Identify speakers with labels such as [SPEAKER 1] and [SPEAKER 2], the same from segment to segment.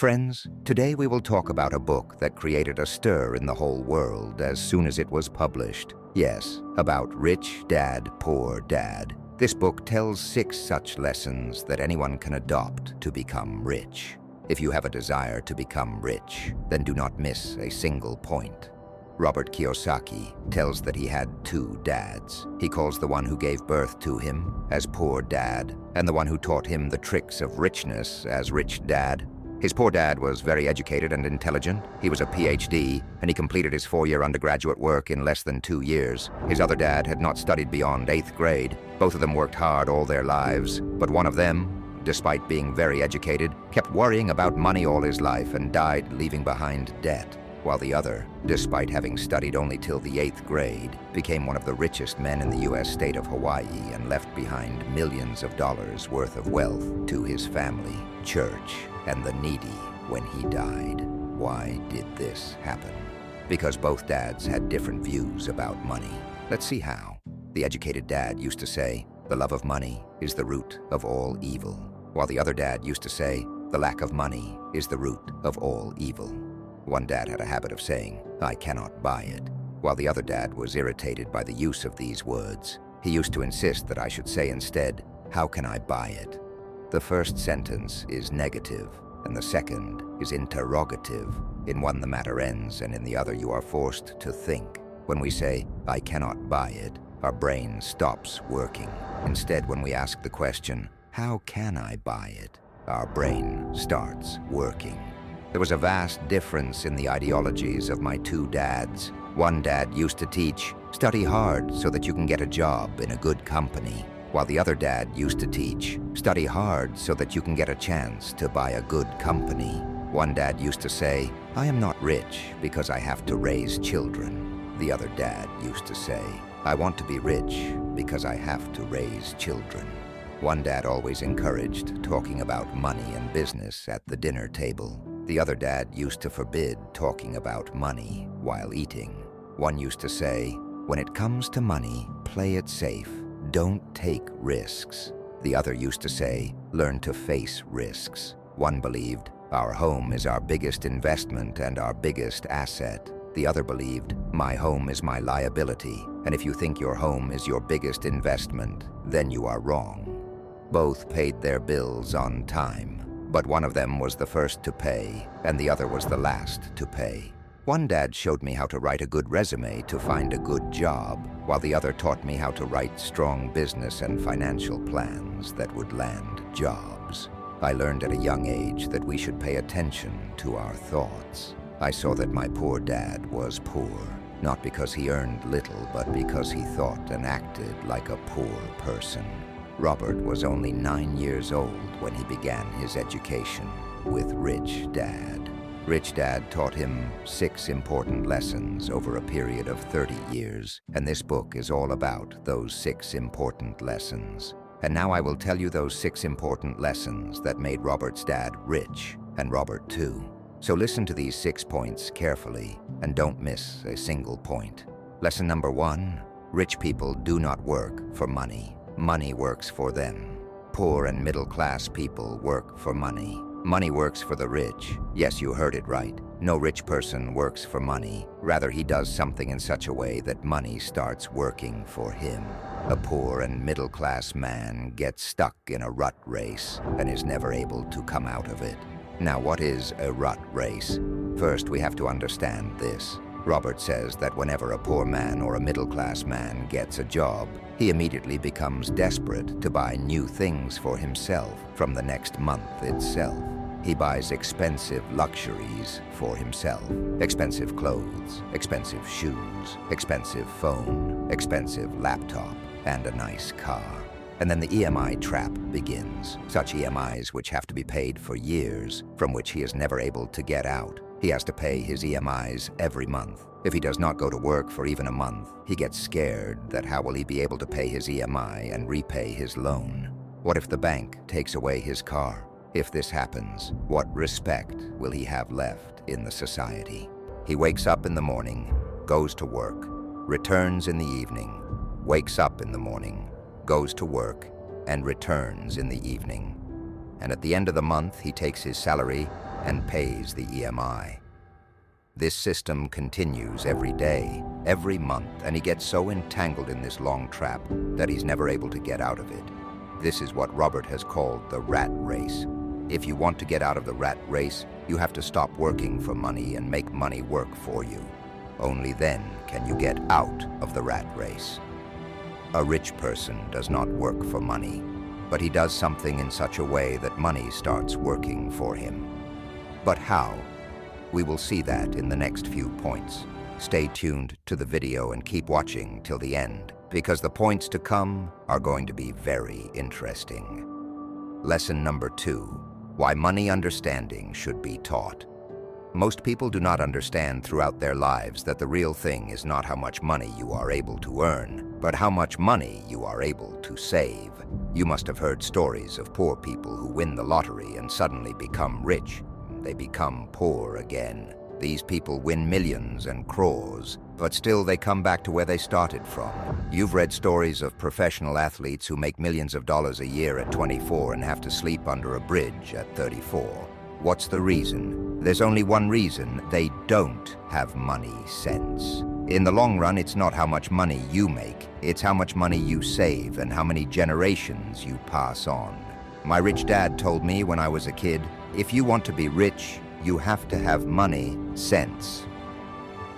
[SPEAKER 1] Friends, today we will talk about a book that created a stir in the whole world as soon as it was published. Yes, about Rich Dad, Poor Dad. This book tells 6 such lessons that anyone can adopt to become rich. If you have a desire to become rich, then do not miss a single point. Robert Kiyosaki tells that he had 2 dads. He calls the one who gave birth to him as Poor Dad, and the one who taught him the tricks of richness as Rich Dad. His poor dad was very educated and intelligent. He was a PhD, and he completed his 4-year undergraduate work in less than 2 years. His other dad had not studied beyond 8th grade. Both of them worked hard all their lives, but one of them, despite being very educated, kept worrying about money all his life and died leaving behind debt, while the other, despite having studied only till the 8th grade, became one of the richest men in the U.S. state of Hawaii and left behind millions of dollars worth of wealth to his family, church, and the needy when he died. Why did this happen? Because both dads had different views about money. Let's see how. The educated dad used to say, "The love of money is the root of all evil," while the other dad used to say, "The lack of money is the root of all evil." One dad had a habit of saying, "I cannot buy it," while the other dad was irritated by the use of these words. He used to insist that I should say instead, "How can I buy it?" The first sentence is negative, and the second is interrogative. In one, the matter ends, and in the other, you are forced to think. When we say, "I cannot buy it," our brain stops working. Instead, when we ask the question, "How can I buy it?" our brain starts working. There was a vast difference in the ideologies of my 2 dads. One dad used to teach, "Study hard so that you can get a job in a good company," while the other dad used to teach, "Study hard so that you can get a chance to buy a good company." One dad used to say, "I am not rich because I have to raise children." The other dad used to say, "I want to be rich because I have to raise children." One dad always encouraged talking about money and business at the dinner table. The other dad used to forbid talking about money while eating. One used to say, "When it comes to money, play it safe. Don't take risks." The other used to say, "Learn to face risks." One believed, "Our home is our biggest investment and our biggest asset." The other believed, "My home is my liability, and if you think your home is your biggest investment, then you are wrong." Both paid their bills on time, but one of them was the first to pay, and the other was the last to pay. One dad showed me how to write a good resume to find a good job, while the other taught me how to write strong business and financial plans that would land jobs. I learned at a young age that we should pay attention to our thoughts. I saw that my poor dad was poor, not because he earned little, but because he thought and acted like a poor person. Robert was only 9 years old when he began his education with Rich Dad. Rich Dad taught him 6 important lessons over a period of 30 years, and this book is all about those 6 important lessons. And now I will tell you those 6 important lessons that made Robert's dad rich, and Robert too. So listen to these 6 points carefully, and don't miss a single point. Lesson number 1, rich people do not work for money. Money works for them. Poor and middle-class people work for money. Money works for the rich. Yes, you heard it right. No rich person works for money. Rather, he does something in such a way that money starts working for him. A poor and middle-class man gets stuck in a rut race and is never able to come out of it. Now, what is a rut race? First, we have to understand this. Robert says that whenever a poor man or a middle-class man gets a job, he immediately becomes desperate to buy new things for himself from the next month itself. He buys expensive luxuries for himself. Expensive clothes, expensive shoes, expensive phone, expensive laptop, and a nice car. And then the EMI trap begins. Such EMIs which have to be paid for years, from which he is never able to get out. He has to pay his EMIs every month. If he does not go to work for even a month, he gets scared that how will he be able to pay his EMI and repay his loan? What if the bank takes away his car? If this happens, what respect will he have left in the society? He wakes up in the morning, goes to work, returns in the evening, wakes up in the morning, goes to work, and returns in the evening. And at the end of the month, he takes his salary and pays the EMI. This system continues every day, every month, and he gets so entangled in this long trap that he's never able to get out of it. This is what Robert has called the rat race. If you want to get out of the rat race, you have to stop working for money and make money work for you. Only then can you get out of the rat race. A rich person does not work for money, but he does something in such a way that money starts working for him. But how? We will see that in the next few points. Stay tuned to the video and keep watching till the end, because the points to come are going to be very interesting. Lesson number 2, why money understanding should be taught. Most people do not understand throughout their lives that the real thing is not how much money you are able to earn, but how much money you are able to save. You must have heard stories of poor people who win the lottery and suddenly become rich. They become poor again. These people win millions and crores, but still they come back to where they started from. You've read stories of professional athletes who make millions of dollars a year at 24 and have to sleep under a bridge at 34. What's the reason? There's only one reason: they don't have money sense. In the long run, it's not how much money you make, it's how much money you save and how many generations you pass on. My rich dad told me when I was a kid, if you want to be rich, you have to have money sense.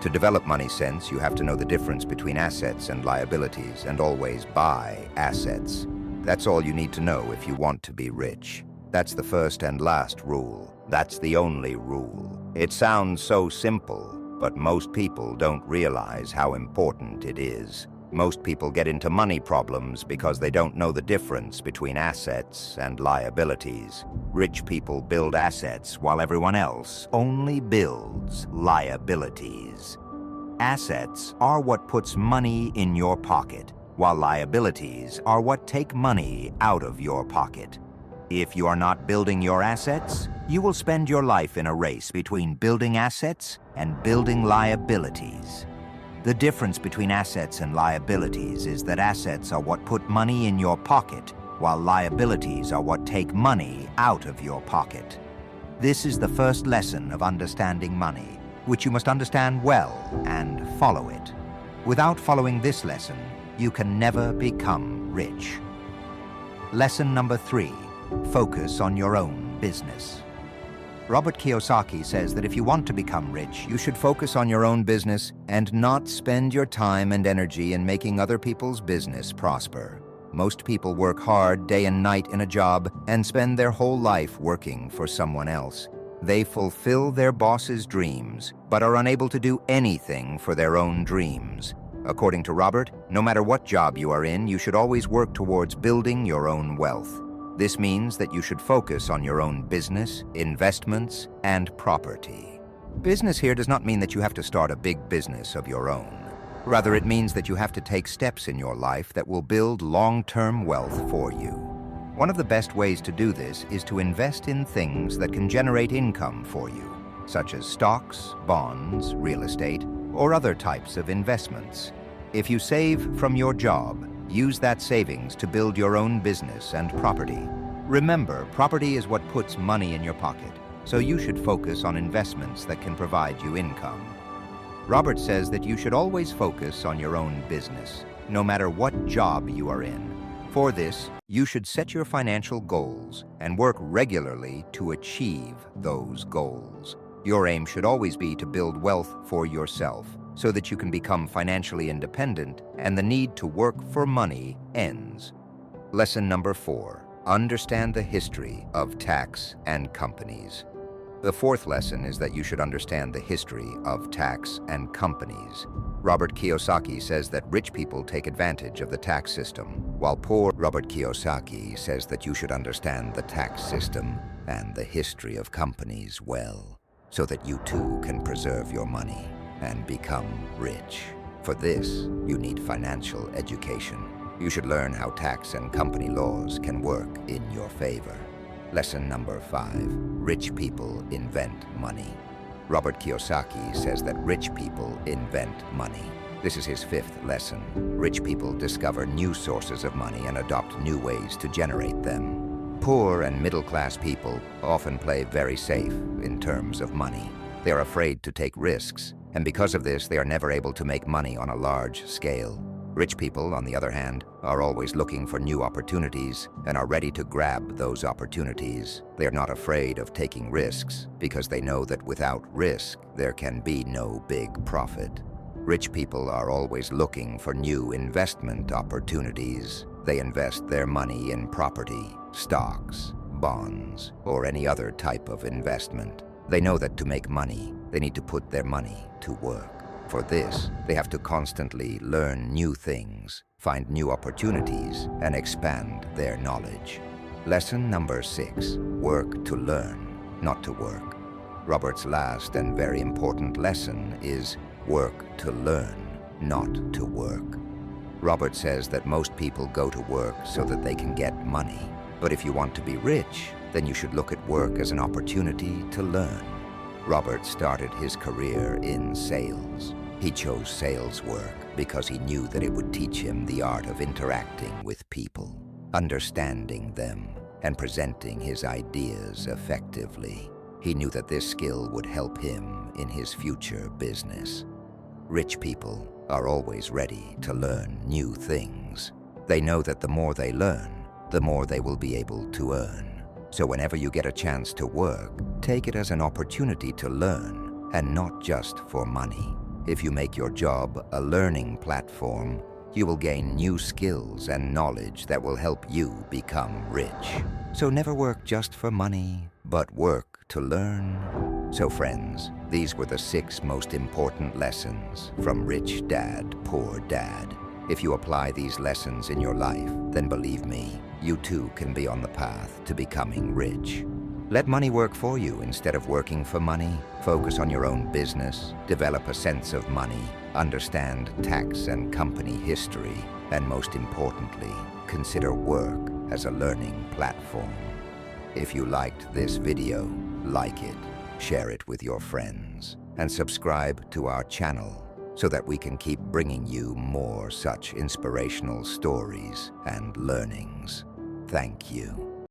[SPEAKER 1] To develop money sense, you have to know the difference between assets and liabilities and always buy assets. That's all you need to know if you want to be rich. That's the first and last rule. That's the only rule. It sounds so simple, but most people don't realize how important it is. Most people get into money problems because they don't know the difference between assets and liabilities. Rich people build assets while everyone else only builds liabilities. Assets are what puts money in your pocket, while liabilities are what take money out of your pocket. If you are not building your assets, you will spend your life in a race between building assets and building liabilities. The difference between assets and liabilities is that assets are what put money in your pocket, while liabilities are what take money out of your pocket. This is the first lesson of understanding money, which you must understand well and follow it. Without following this lesson, you can never become rich. Lesson number 3, focus on your own business. Robert Kiyosaki says that if you want to become rich, you should focus on your own business and not spend your time and energy in making other people's business prosper. Most people work hard day and night in a job and spend their whole life working for someone else. They fulfill their boss's dreams, but are unable to do anything for their own dreams. According to Robert, no matter what job you are in, you should always work towards building your own wealth. This means that you should focus on your own business, investments, and property. Business here does not mean that you have to start a big business of your own. Rather, it means that you have to take steps in your life that will build long-term wealth for you. One of the best ways to do this is to invest in things that can generate income for you, such as stocks, bonds, real estate, or other types of investments. If you save from your job, use that savings to build your own business and property. Remember, property is what puts money in your pocket, so you should focus on investments that can provide you income. Robert says that you should always focus on your own business, no matter what job you are in. For this, you should set your financial goals and work regularly to achieve those goals. Your aim should always be to build wealth for yourself, so that you can become financially independent and the need to work for money ends. Lesson number 4, understand the history of tax and companies. The fourth lesson is that you should understand the history of tax and companies. Robert Kiyosaki says that rich people take advantage of the tax system, while poor Robert Kiyosaki says that you should understand the tax system and the history of companies well, so that you too can preserve your money and become rich. For this, you need financial education. You should learn how tax and company laws can work in your favor. Lesson number 5, rich people invent money. Robert Kiyosaki says that rich people invent money. This is his 5th lesson. Rich people discover new sources of money and adopt new ways to generate them. Poor and middle-class people often play very safe in terms of money. They are afraid to take risks, and because of this, they are never able to make money on a large scale. Rich people, on the other hand, are always looking for new opportunities and are ready to grab those opportunities. They are not afraid of taking risks because they know that without risk, there can be no big profit. Rich people are always looking for new investment opportunities. They invest their money in property, stocks, bonds, or any other type of investment. They know that to make money, they need to put their money to work. For this, they have to constantly learn new things, find new opportunities, and expand their knowledge. Lesson number 6, work to learn, not to work. Robert's last and very important lesson is work to learn, not to work. Robert says that most people go to work so that they can get money. But if you want to be rich, then you should look at work as an opportunity to learn. Robert started his career in sales. He chose sales work because he knew that it would teach him the art of interacting with people, understanding them, and presenting his ideas effectively. He knew that this skill would help him in his future business. Rich people are always ready to learn new things. They know that the more they learn, the more they will be able to earn. So whenever you get a chance to work, take it as an opportunity to learn, and not just for money. If you make your job a learning platform, you will gain new skills and knowledge that will help you become rich. So never work just for money, but work to learn. So friends, these were the 6 most important lessons from Rich Dad, Poor Dad. If you apply these lessons in your life, then believe me, you too can be on the path to becoming rich. Let money work for you instead of working for money. Focus on your own business, develop a sense of money, understand tax and company history, and most importantly, consider work as a learning platform. If you liked this video, like it, share it with your friends, and subscribe to our channel so that we can keep bringing you more such inspirational stories and learnings. Thank you.